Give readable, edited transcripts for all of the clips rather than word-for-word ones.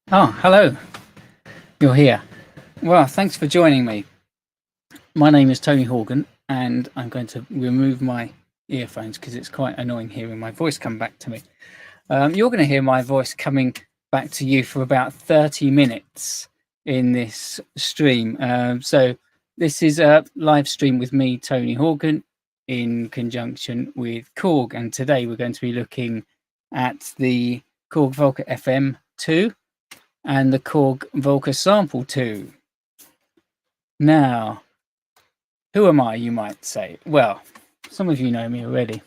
Oh, hello. You're here. Well, thanks for joining me. My name is Tony Horgan, and I'm going to remove my earphones because it's quite annoying hearing my voice come back to me. You're going to hear my voice coming back to you for about 30 minutes in this stream. So this is a live stream with me, Tony Horgan, in conjunction with Korg. And today we're going to be looking at the Korg Volca fm2 and the Korg volca sample2. Now, who am I, you might say? Well, some of you know me already,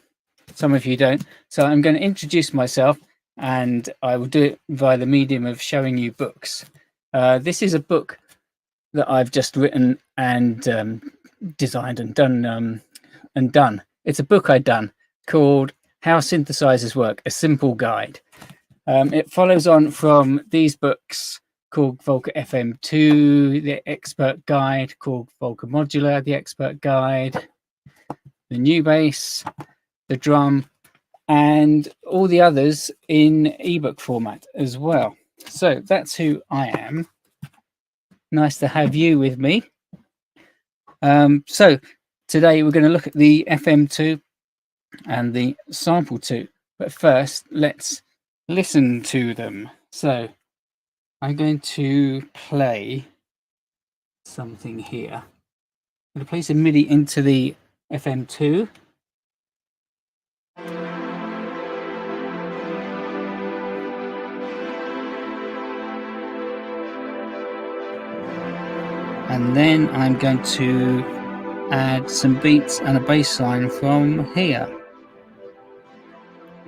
some of you don't. So I'm going to introduce myself, and I will do it via the medium of showing you books. This is a book that I've just written and designed and done. It's a book I've done called How Synthesizers Work, a Simple Guide. It follows on from these books, Korg Volca fm2, the Expert Guide, Korg Volca Modular, the Expert Guide, the New Bass, the Drum, and all the others in ebook format as well. So that's who I am. Nice to have you with me. So today we're going to look at the FM2 and the sample2. But first, let's listen to them. So I'm going to play something here. I'm going to play some MIDI into the FM2. And then I'm going to add some beats and a bass line from here.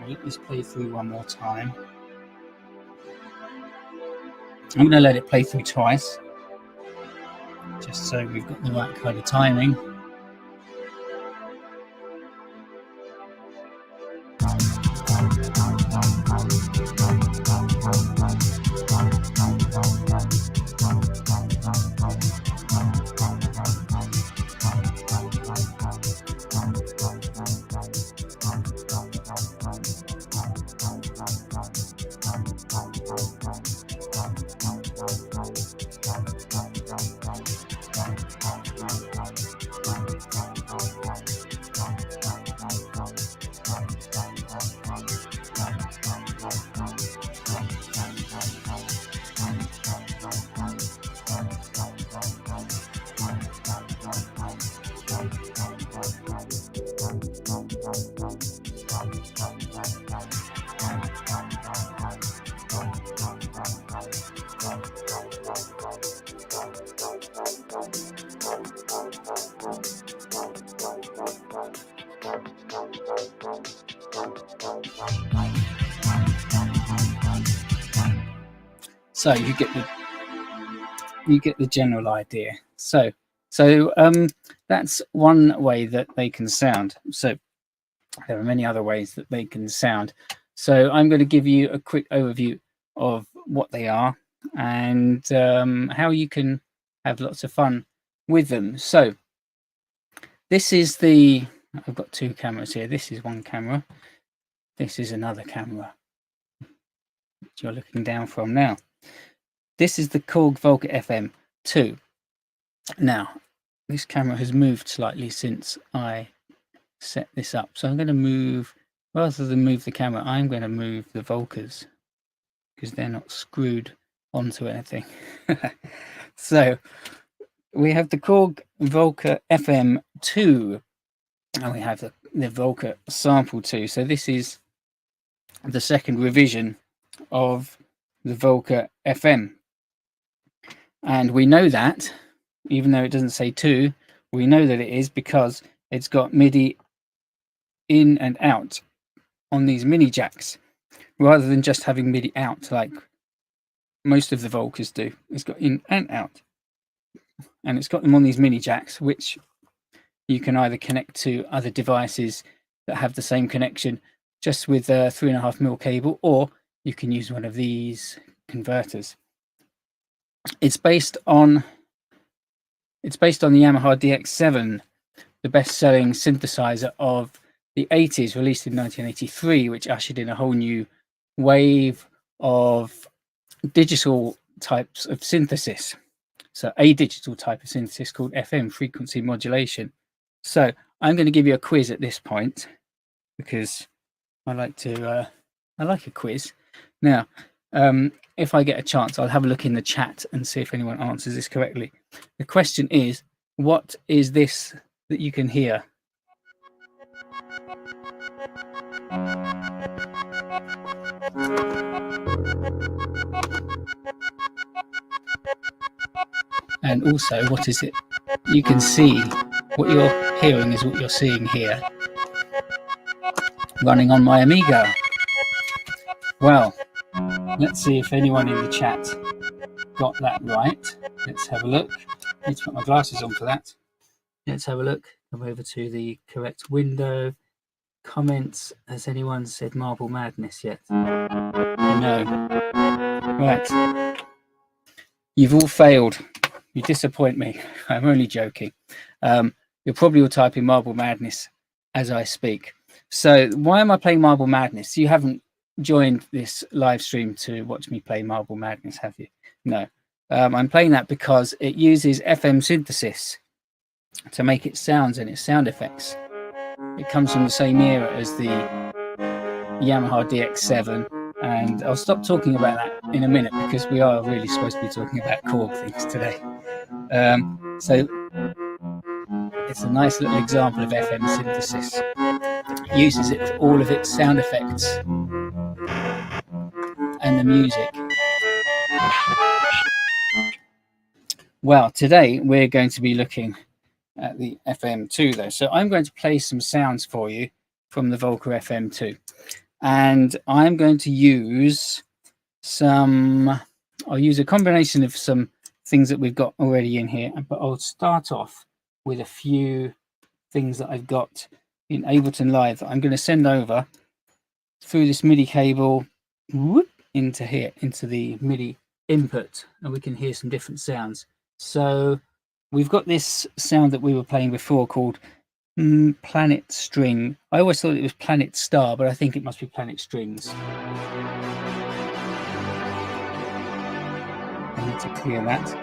Let this play through one more time. I'm going to let it play through twice, just so we've got the right kind of timing. So you get the general idea. So that's one way that they can sound. So there are many other ways that they can sound. So I'm going to give you a quick overview of what they are and how you can have lots of fun with them. So this is I've got two cameras here. This is one camera. This is another camera, which you're looking down from now. This is the Korg Volca FM2. Now, this camera has moved slightly since I set this up. So I'm going to move, rather than move the camera, I'm going to move the volcas because they're not screwed onto anything. So we have the Korg Volca FM2 and we have the Volca sample2. So this is the second revision of the Volca FM. And we know that, even though it doesn't say 2, we know that it is because it's got MIDI in and out on these mini jacks, rather than just having MIDI out like most of the Volcas do. It's got in and out. And it's got them on these mini jacks, which you can either connect to other devices that have the same connection just with a 3.5mm cable, or you can use one of these converters. It's based on the Yamaha DX7, the best-selling synthesizer of the 80s, released in 1983, which ushered in a whole new wave of digital types of synthesis. So a digital type of synthesis called FM, frequency modulation. So I'm going to give you a quiz at this point because I like a quiz. Now, if I get a chance, I'll have a look in the chat and see if anyone answers this correctly. The question is, what is this that you can hear? And also, what is it? You can see what you're hearing is what you're seeing here. Running on my Amiga. Well, let's see if anyone in the chat got that right. Let's have a look. I need to put my glasses on for that. Let's have a look. Come over to the correct window. Comments. Has anyone said Marble Madness yet? No. Right. You've all failed. You disappoint me. I'm only joking. You're probably all typing Marble Madness as I speak. So why am I playing Marble Madness? You haven't joined this live stream to watch me play Marble Madness, have you? No. I'm playing that because it uses FM synthesis to make its sounds and its sound effects. It comes from the same era as the Yamaha DX7, and I'll stop talking about that in a minute because we are really supposed to be talking about Korg things today. So it's a nice little example of FM synthesis. It uses it for all of its sound effects and the music. Well, today we're going to be looking at the FM2 though. So I'm going to play some sounds for you from the Volca FM2. And I'm going to use I'll use a combination of some things that we've got already in here, but I'll start off with a few things that I've got in Ableton Live that I'm going to send over through this MIDI cable into here, into the MIDI input, and we can hear some different sounds. So we've got this sound that we were playing before called Planet String. I always thought it was Planet Star, but I think it must be Planet Strings. I need to clear that.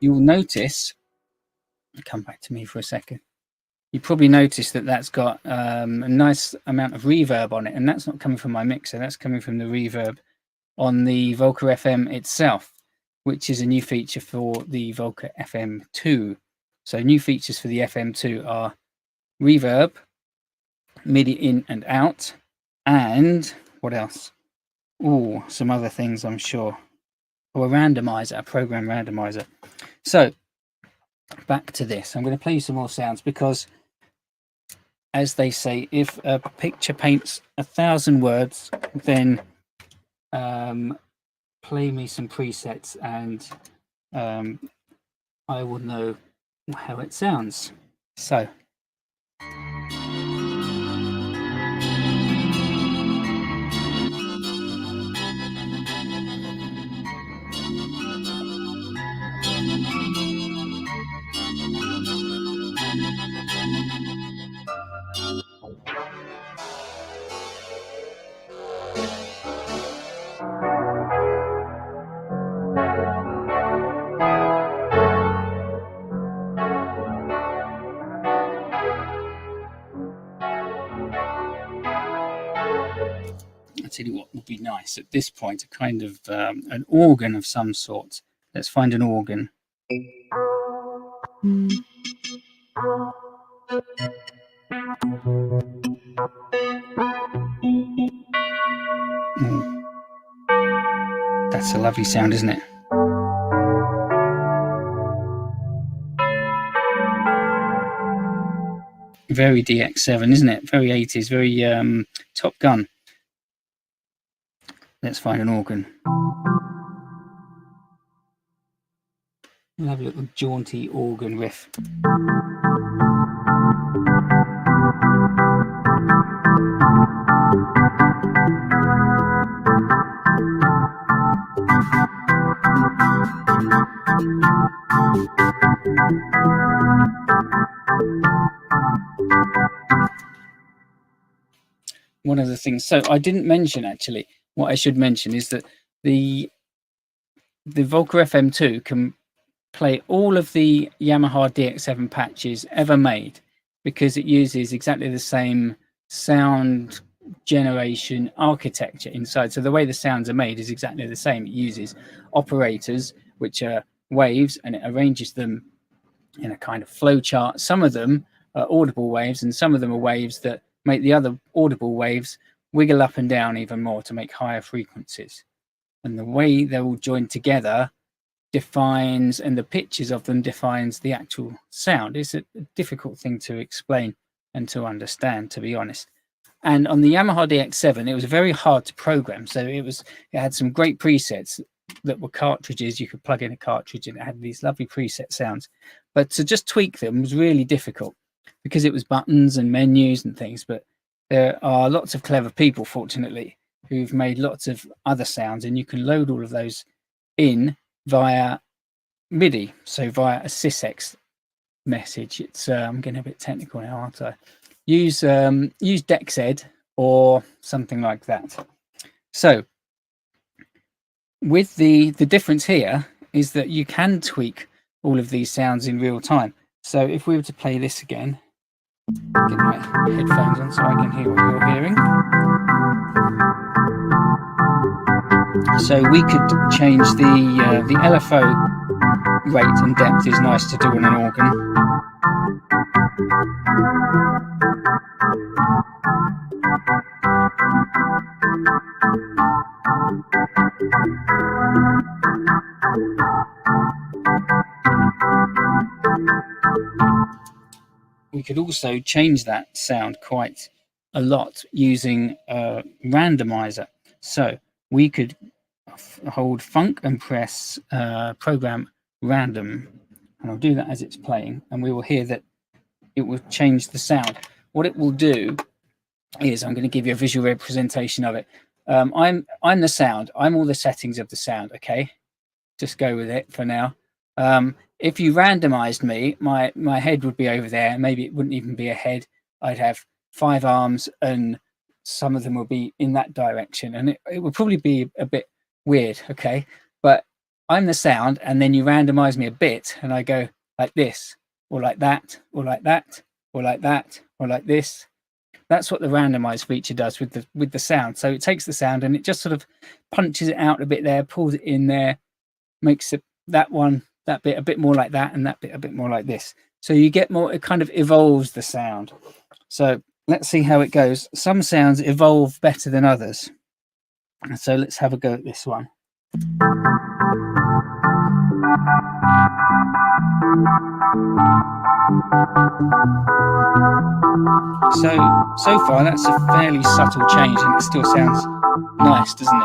You'll notice, come back to me for a second. You probably noticed that that's got a nice amount of reverb on it, and that's not coming from my mixer, that's coming from the reverb on the Volca FM itself, which is a new feature for the Volca FM2. So new features for the FM2 are reverb, MIDI in and out, and what else? Oh, some other things I'm sure. Or a randomizer, a program randomizer. So back to this. I'm going to play you some more sounds because, as they say, if a picture paints 1,000 words, then play me some presets and I will know how it sounds. So tell you what would be nice at this point, a kind of an organ of some sort. Let's find an organ. That's a lovely sound, isn't it? Very DX7, isn't it? Very 80s, very Top Gun. Let's find an organ. We'll have a little jaunty organ riff. One of the things, so I didn't mention, actually, what I should mention is that the Volca FM2 can play all of the Yamaha DX7 patches ever made, because it uses exactly the same sound generation architecture inside. So the way the sounds are made is exactly the same. It uses operators, which are waves, and it arranges them in a kind of flow chart. Some of them are audible waves, and some of them are waves that make the other audible waves wiggle up and down even more to make higher frequencies. And the way they're all joined together defines, and the pitches of them defines the actual sound. It's a difficult thing to explain and to understand, to be honest. And on the Yamaha DX7, it was very hard to program. So it had some great presets that were cartridges. You could plug in a cartridge and it had these lovely preset sounds. But to just tweak them was really difficult because it was buttons and menus and things. But there are lots of clever people, fortunately, who've made lots of other sounds, and you can load all of those in via MIDI, so via a sysx message. It's I'm getting a bit technical now, aren't I? Use DexEd or something like that. So with the difference here is that you can tweak all of these sounds in real time. So if we were to play this again, get my headphones on so I can hear what you're hearing. So we could change the LFO rate and depth is nice to do on an organ. We could also change that sound quite a lot using a randomizer. So we could hold Funk and press program random, and I'll do that as it's playing, and we will hear that it will change the sound. What it will do is, I'm going to give you a visual representation of it. I'm the sound. I'm all the settings of the sound. Okay, just go with it for now. If you randomized me, my head would be over there. Maybe it wouldn't even be a head. I'd have 5 arms, and some of them will be in that direction, and it would probably be a bit weird. Okay, but I'm the sound, and then you randomize me a bit, and I go like this, or like that, or like that, or like that, or like this. That's what the randomize feature does with the sound. So it takes the sound and it just sort of punches it out a bit there, pulls it in there, makes it that bit a bit more like that, and that bit a bit more like this. So you get more, it kind of evolves the sound. So let's see how it goes. Some sounds evolve better than others. So let's have a go at this one. So far that's a fairly subtle change, and it still sounds nice, doesn't it?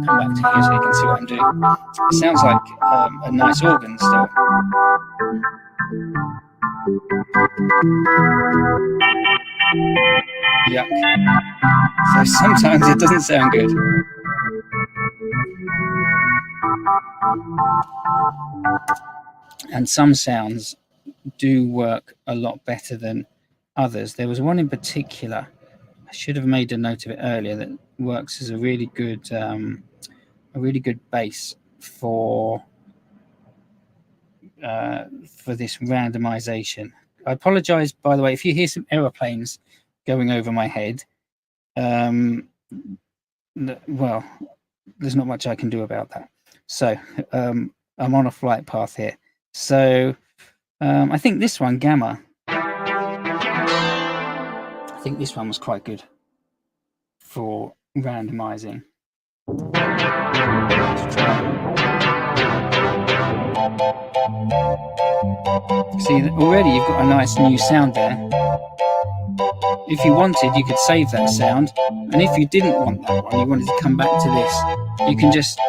Come back to here so you can see what I'm doing. It sounds like a nice organ still. Yuck. So sometimes it doesn't sound good. And some sounds do work a lot better than others. There was one in particular, I should have made a note of it earlier, that works as a really good bass for this randomization. I apologize, by the way, if you hear some aeroplanes going over my head. Well, there's not much I can do about that. So I'm on a flight path here. So I think this one, Gamma, I think this one was quite good for randomizing. See, already you've got a nice new sound there. If you wanted, you could save that sound, and if you didn't want that one, you wanted to come back to this, you can just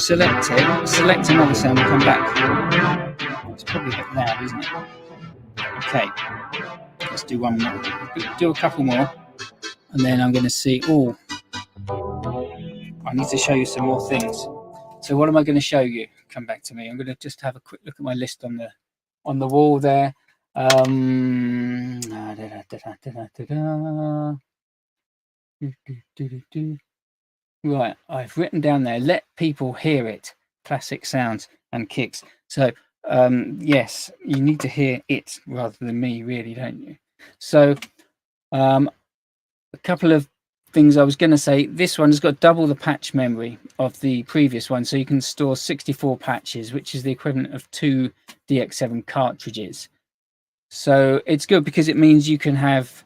select it, select another sound and come back. It's probably a bit loud, isn't it? Okay, let's do one more. Do a couple more, and then I'm going to see. Oh, I need to show you some more things. So what am I going to show you? Come back to me. I'm going to just have a quick look at my list on the wall there. Right, I've written down there, let people hear it, classic sounds and kicks. So yes, you need to hear it rather than me, really, don't you? So a couple of things I was going to say. This one has got double the patch memory of the previous one, so you can store 64 patches, which is the equivalent of 2 DX7 cartridges. So it's good because it means you can have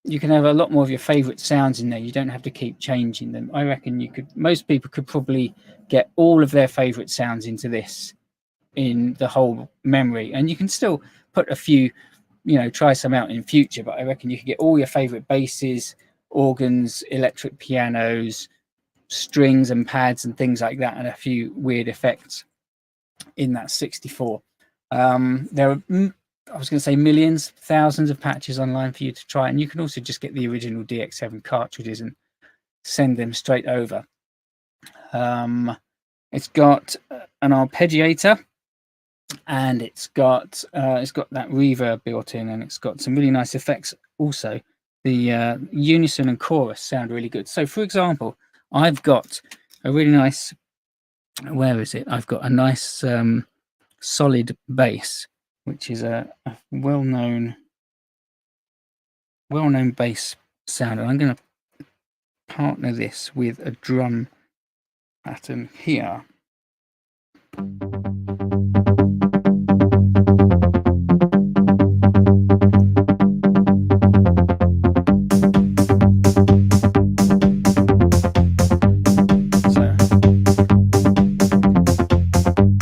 a lot more of your favorite sounds in there. You don't have to keep changing them. I reckon most people could probably get all of their favorite sounds into this in the whole memory, and you can still put a few, try some out in future, but I reckon you could get all your favorite basses, organs, electric pianos, strings and pads and things like that, and a few weird effects in that 64. There are, I was going to say, millions, thousands of patches online for you to try, and you can also just get the original DX7 cartridges and send them straight over. It's got an arpeggiator, and it's got that reverb built in, and it's got some really nice effects also. The unison and chorus sound really good. So for example, I've got a really nice, where is it? I've got a nice solid bass, which is a well-known bass sound, and I'm going to partner this with a drum pattern here.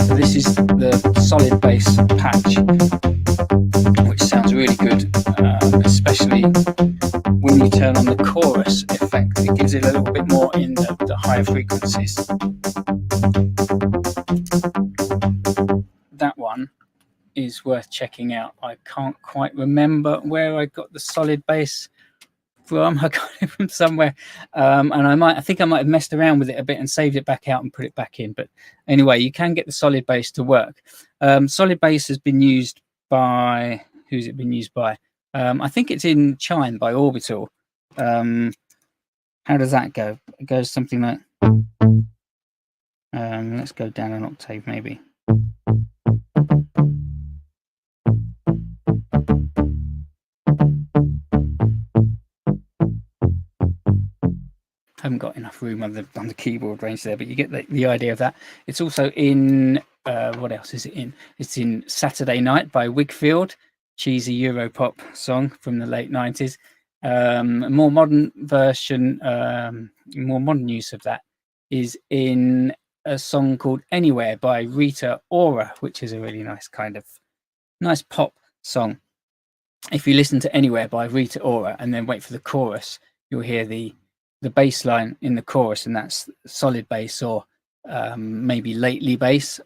So this is the solid bass patch, which sounds really good, especially when you turn on the chorus effect. It gives it a little bit more in the higher frequencies. That one is worth checking out. I can't quite remember where I got the solid bass from. I got it from somewhere, and I think I might have messed around with it a bit and saved it back out and put it back in. But anyway, you can get the solid bass to work. Solid bass has been used by, who's it been used by? I think it's in Chime by Orbital. How does that go? It goes something like, let's go down an octave maybe. Haven't got enough room on the keyboard range there, but you get the idea of that. It's also in what else is it in? It's in Saturday Night by Wigfield, cheesy Europop song from the late 90s. A more modern version, more modern use of that is in a song called Anywhere by Rita Ora, which is a really nice kind of nice pop song. If you listen to Anywhere by Rita Ora and then wait for the chorus, you'll hear the bass line in the chorus, and that's solid bass or maybe lately bass,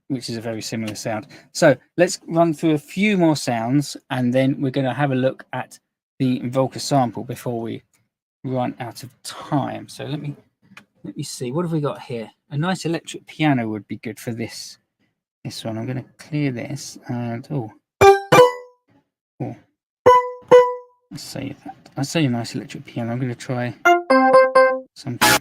which is a very similar sound. So let's run through a few more sounds, and then we're going to have a look at the Volca sample before we run out of time. So let me see, what have we got here? A nice electric piano would be good for this one. I'm going to clear this, and let's say that. I say a nice electric piano. I'm going to try something.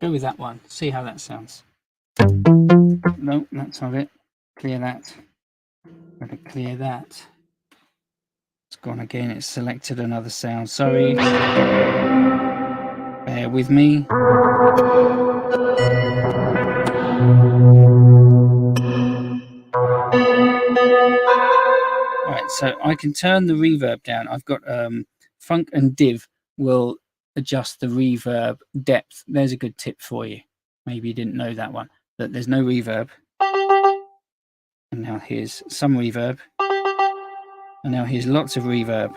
Go with that one. See how that sounds. No, that's not it. Clear that. Gotta clear that. It's gone again. It's selected another sound. Sorry. Bear with me. Alright, so I can turn the reverb down. I've got Funk and Div will adjust the reverb depth. There's a good tip for you. Maybe you didn't know that one. That there's no reverb. And now here's some reverb. And now here's lots of reverb.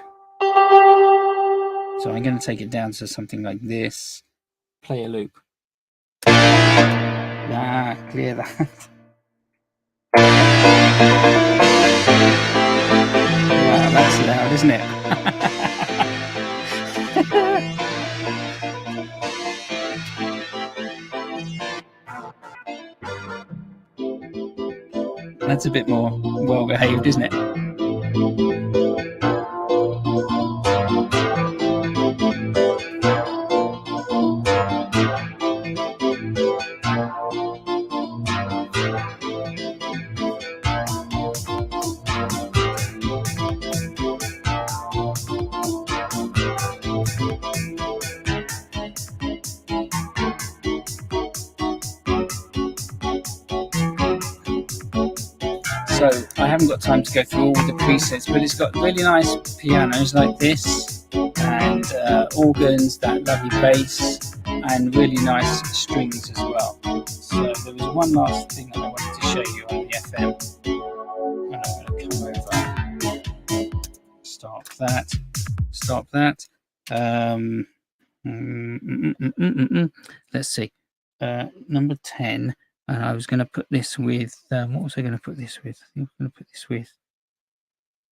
So I'm going to take it down to something like this. Play a loop. Clear that. That's a bit more well behaved, isn't it? So I haven't got time to go through all the presets, but it's got really nice pianos like this, and organs, that lovely bass, and really nice strings as well. So there was one last thing that I wanted to show you on the FM, and I'm going to come over, stop that. Let's see, number 10. And I was going to put this with, what was I going to put this with? I think I'm going to put this with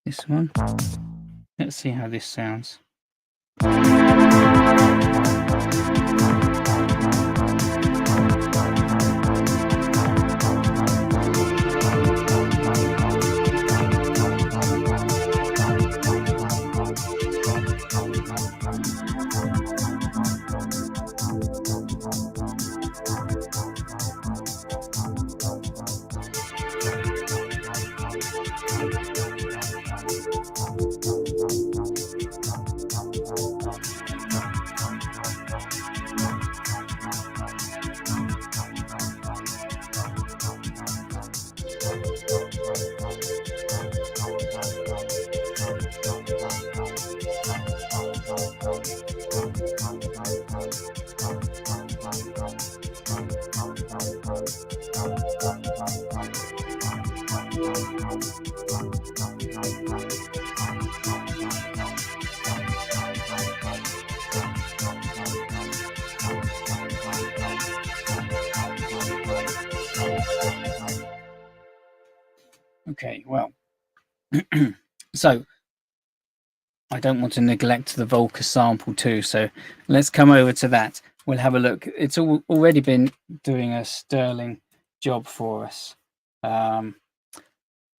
this one. Let's see how this sounds. Okay, well, so I don't want to neglect the volca sample too, so let's come over to that. We'll have a look. It's already been doing a sterling job for us,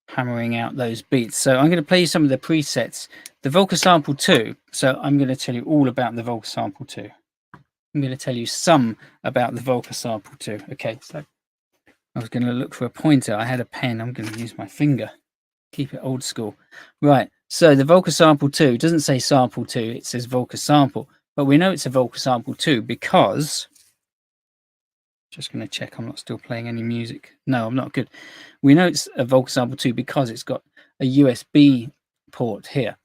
hammering out those beats. So I'm going to play you some of the presets. The volca sample 2, so I'm going to tell you all about the volca sample 2. I'm going to tell you some about the volca sample 2. Okay, so I was going to look for a pointer. I had a pen. I'm going to use my finger. Keep it old school. Right, so the volca sample 2 doesn't say sample 2, it says volca sample. But we know it's a volca sample 2 because... Just going to check I'm not still playing any music. No, I'm not good. We know it's a volca sample 2 because it's got a USB port here,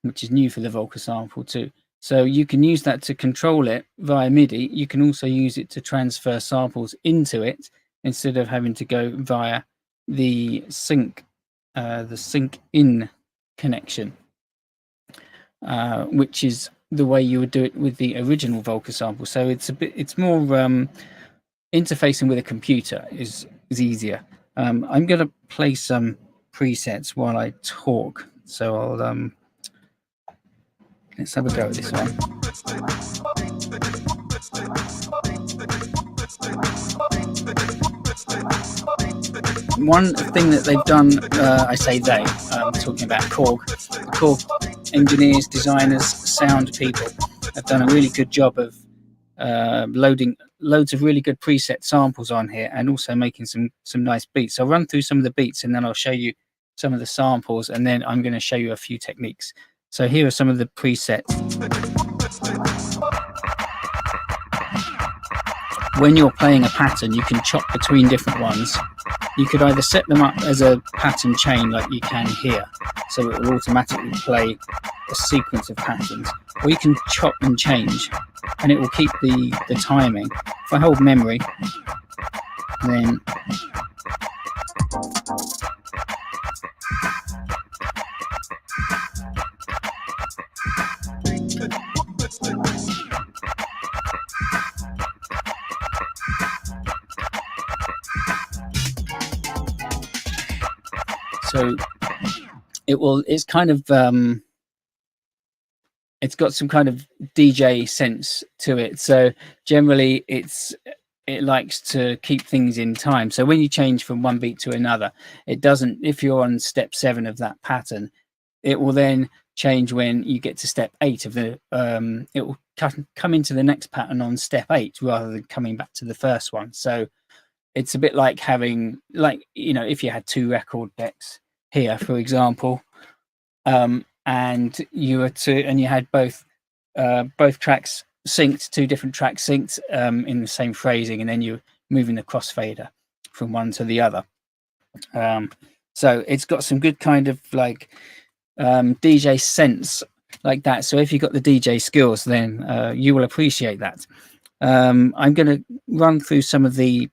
which is new for the volca sample 2. So you can use that to control it via MIDI. You can also use it to transfer samples into it instead of having to go via the sync in connection, which is the way you would do it with the original volca sample. So it's more interfacing with a computer is easier. I'm going to play some presets while I talk. So I'll let's have a go at this one. One thing that they've done, I say they, I'm talking about Korg. The Korg engineers, designers, sound people have done a really good job of loading loads of really good preset samples on here and also making some nice beats. I'll run through some of the beats and then I'll show you some of the samples, and then I'm going to show you a few techniques. So here are some of the presets. When you're playing a pattern, you can chop between different ones. You could either set them up as a pattern chain like you can here, so it will automatically play a sequence of patterns, or you can chop and change and it will keep the timing. If I hold memory, then so it's kind of it's got some kind of DJ sense to it. So generally it's it likes to keep things in time. So when you change from one beat to another, it doesn't, if you're on step 7 of that pattern, it will then change when you get to step 8 of the, it will come into the next pattern on step 8 rather than coming back to the first one. So it's a bit like having, like, you know, if you had 2 record decks here, for example, and you were and you had both tracks synced, 2 different tracks synced in the same phrasing, and then you're moving the crossfader from one to the other. So it's got some good kind of like DJ sense like that. So if you've got the DJ skills, then you will appreciate that. I'm going to run through some of the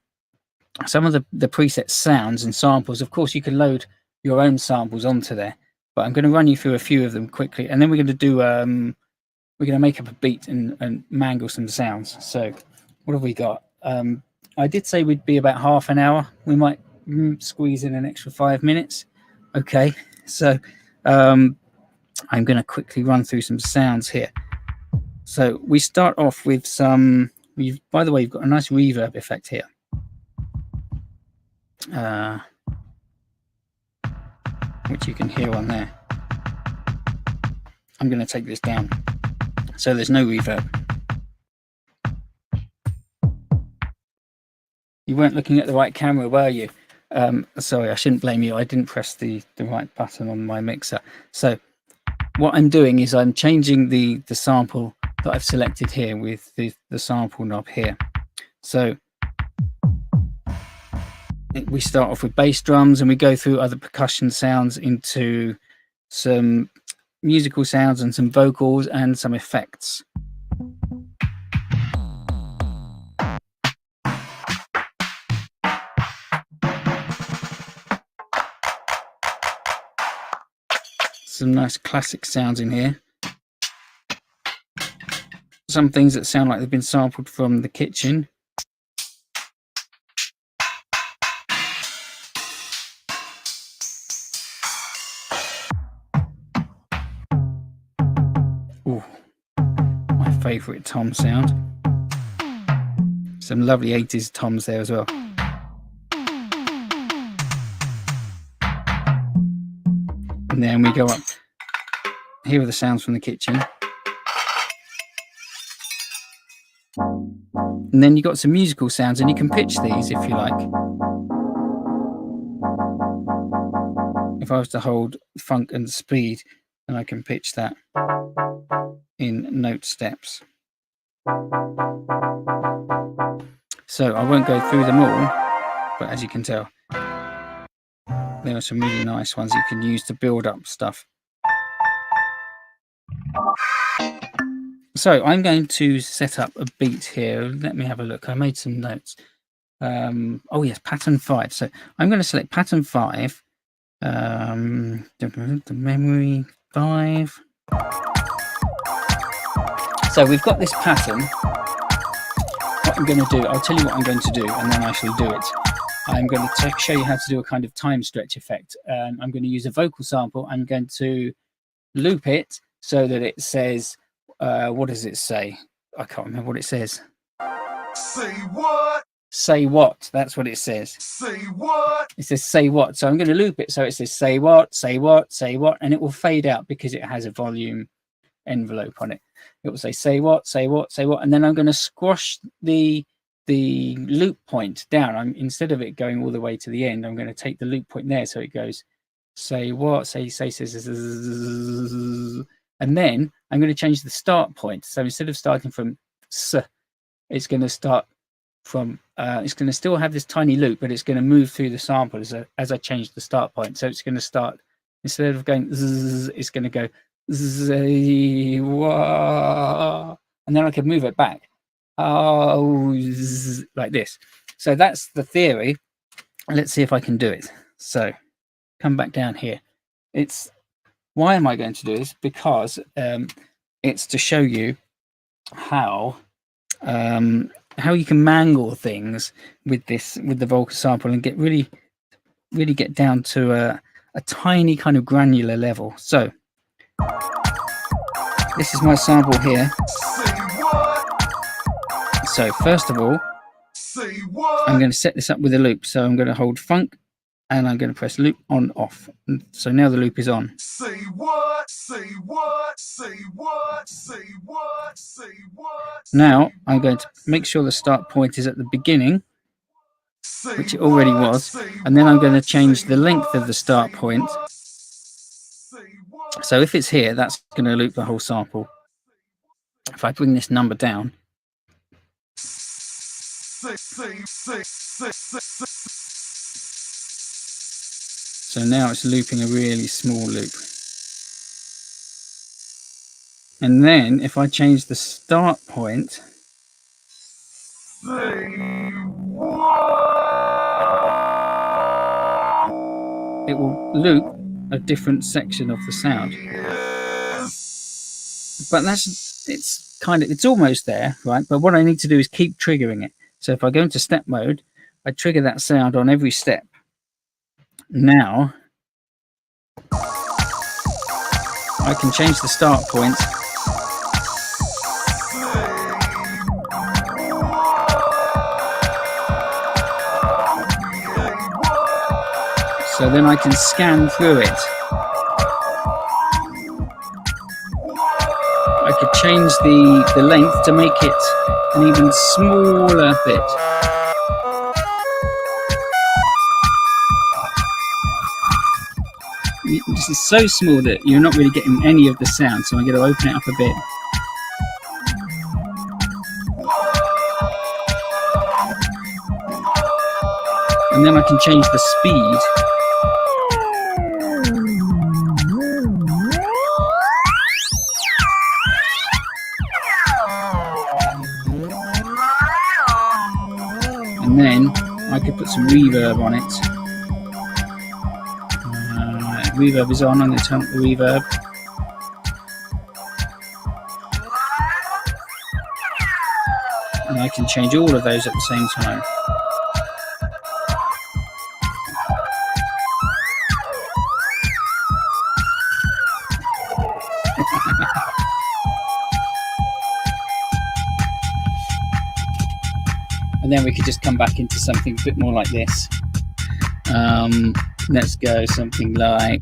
preset sounds and samples. Of course, you can load your own samples onto there, but I'm going to run you through a few of them quickly, and then we're going to do we're going to make up a beat and mangle some sounds. So what have we got? I did say we'd be about half an hour. We might squeeze in an extra 5 minutes. Okay, so I'm going to quickly run through some sounds here. So we start off with some, by the way, you've got a nice reverb effect here. Which you can hear on there. I'm going to take this down so there's no reverb. You weren't looking at the right camera, were you? Sorry, I shouldn't blame you. I didn't press the right button on my mixer. So what I'm doing is I'm changing the sample that I've selected here with the sample knob here. So we start off with bass drums and we go through other percussion sounds into some musical sounds and some vocals and some effects. Some nice classic sounds in here. Some things that sound like they've been sampled from the kitchen. Ooh, my favourite tom sound. Some lovely 80s toms there as well. And then we go up. Here are the sounds from the kitchen. And then you got some musical sounds, and you can pitch these if you like. If I was to hold funk and speed, then I can pitch that in note steps. So I won't go through them all, but as you can tell, there are some really nice ones you can use to build up stuff. So I'm going to set up a beat here. Let me have a look. I made some notes. Oh yes, pattern 5. So I'm going to select pattern 5. The memory 5. So we've got this pattern. What I'm going to do, I'll tell you what I'm going to do, and then I shall do it. I'm going to show you how to do a kind of time stretch effect. I'm going to use a vocal sample. I'm going to loop it so that it says, what does it say? I can't remember what it says. Say what? Say what? That's what it says. Say what? It says say what. So I'm going to loop it so it says say what, say what, say what, and it will fade out because it has a volume envelope on it. It will say what, say what, say what, and then I'm going to squash the loop point down. Instead of it going all the way to the end, I'm going to take the loop point there so it goes say what, say, and then I'm going to change the start point. So instead of starting from s, it's going to start from it's going to still have this tiny loop, but it's going to move through the sample as I change the start point. So it's going to start, instead of going zzz, it's going to go say what, and then I can move it back like this. So that's the theory. Let's see if I can do it. So come back down here. Why am I going to do this? Because it's to show you how you can mangle things with the volca sample and get really get down to a tiny kind of granular level. So this is my sample here. So first of all, Say what? I'm going to set this up with a loop. So I'm going to hold funk and I'm going to press loop on off. So now the loop is on. Say what? Say what? Say what? Say what? Say what? Now I'm going to make sure the start point is at the beginning, which it already was, and then I'm going to change the length of the start point. So if it's here, that's going to loop the whole sample. If I bring this number down, so now it's looping a really small loop. And then if I change the start point, it will loop a different section of the sound. But it's almost there, right? But what I need to do is keep triggering it. So if I go into step mode, I trigger that sound on every step. Now I can change the start point. So then I can scan through it. I could change the length to make it an even smaller bit. This is so small that you're not really getting any of the sound, so I'm going to open it up a bit. And then I can change the speed. And then I could put some reverb on it. Reverb is on. I'm going to turn up the reverb. And I can change all of those at the same time. And then we could just come back into something a bit more like this. Let's go something like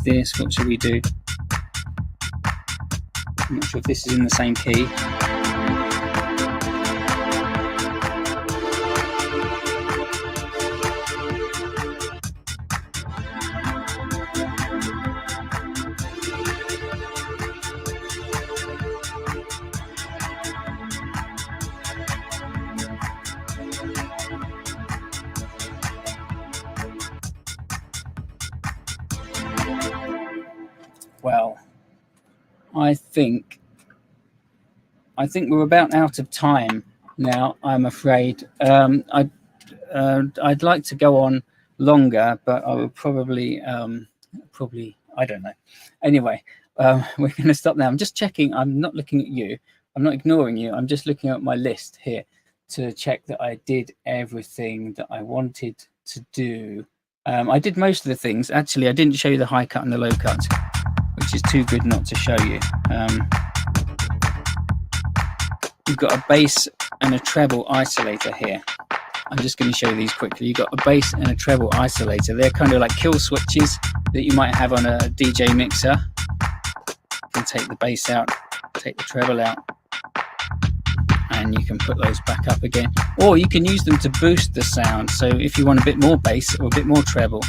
this. What should we do? I'm not sure if this is in the same key. Well, I think we're about out of time now, I'm afraid. I'd like to go on longer, but I would probably I don't know. Anyway, we're going to stop now. I'm just checking. I'm not looking at you. I'm not ignoring you. I'm just looking at my list here to check that I did everything that I wanted to do. I did most of the things. Actually, I didn't show you the high cut and the low cut, which is too good not to show you. You've got a bass and a treble isolator here. I'm just going to show you these quickly. You've got a bass and a treble isolator. They're kind of like kill switches that you might have on a DJ mixer. You can take the bass out, take the treble out, and you can put those back up again. Or you can use them to boost the sound. So if you want a bit more bass or a bit more treble.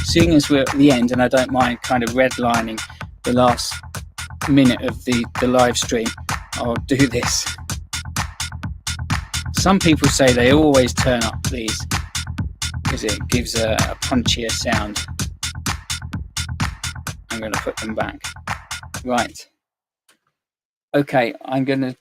Seeing as we're at the end, and I don't mind kind of redlining the last minute of the live stream, I'll do this. Some people say they always turn up these because it gives a punchier sound. I'm going to put them back. Right. Okay, I'm going to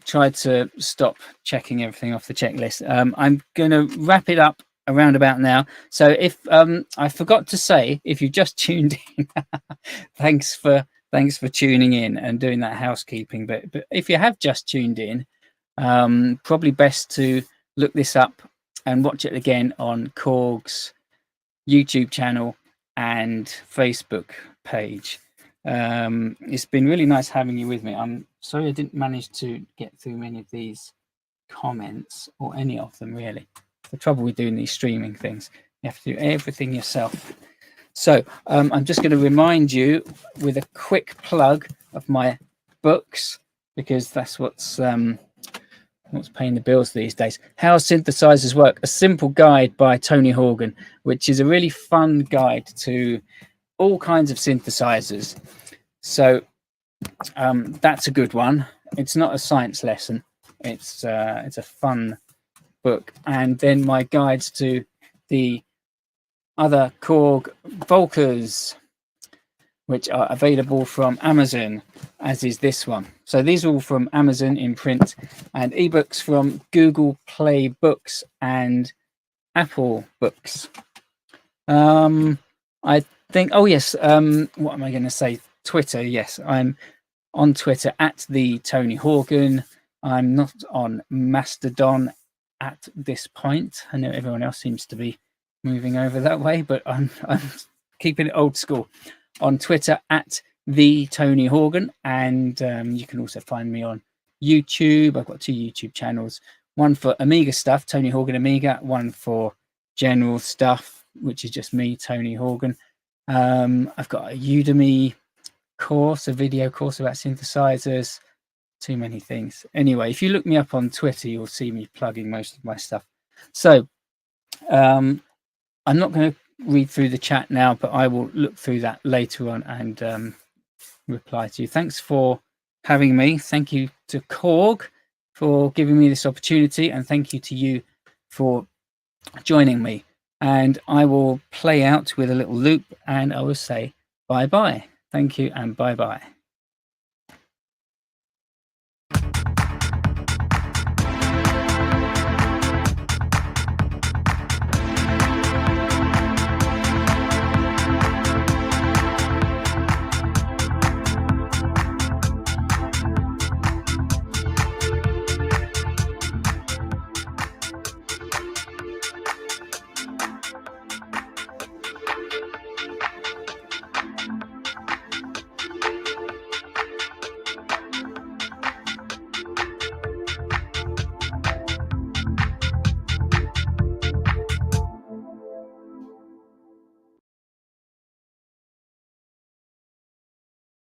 try to stop checking everything off the checklist. I'm going to wrap it up around about now. So if I forgot to say, if you just tuned in, thanks for tuning in and doing that housekeeping. But if you have just tuned in, probably best to look this up and watch it again on Korg's YouTube channel and Facebook page. It's been really nice having you with me. I'm sorry I didn't manage to get through many of these comments, or any of them really. The trouble with doing these streaming things, you have to do everything yourself. So I'm just going to remind you with a quick plug of my books, because that's what's paying the bills these days. How Synthesizers Work, a simple guide by Tony Horgan, which is a really fun guide to all kinds of synthesizers. So that's a good one. It's not a science lesson. It's a fun book. And then my guides to the other Korg volcas, which are available from Amazon, as is this one. So these are all from Amazon in print, and ebooks from Google Play Books and Apple Books. I think, oh yes, what am I going to say? Twitter, yes, I'm on Twitter at the Tony Horgan. I'm not on Mastodon at this point. I know everyone else seems to be moving over that way, but I'm keeping it old school. On Twitter at the Tony Horgan, and you can also find me on YouTube. I've got 2 YouTube channels, one for Amiga stuff, Tony Horgan Amiga, one for general stuff, which is just me, Tony Horgan. I've got a Udemy course, a video course about synthesizers, too many things. Anyway, if you look me up on Twitter, you'll see me plugging most of my stuff. So I'm not going to read through the chat now, but I will look through that later on and reply to you. Thanks for having me. Thank you to Korg for giving me this opportunity, and thank you to you for joining me. And I will play out with a little loop, and I will say bye bye. Thank you and bye bye.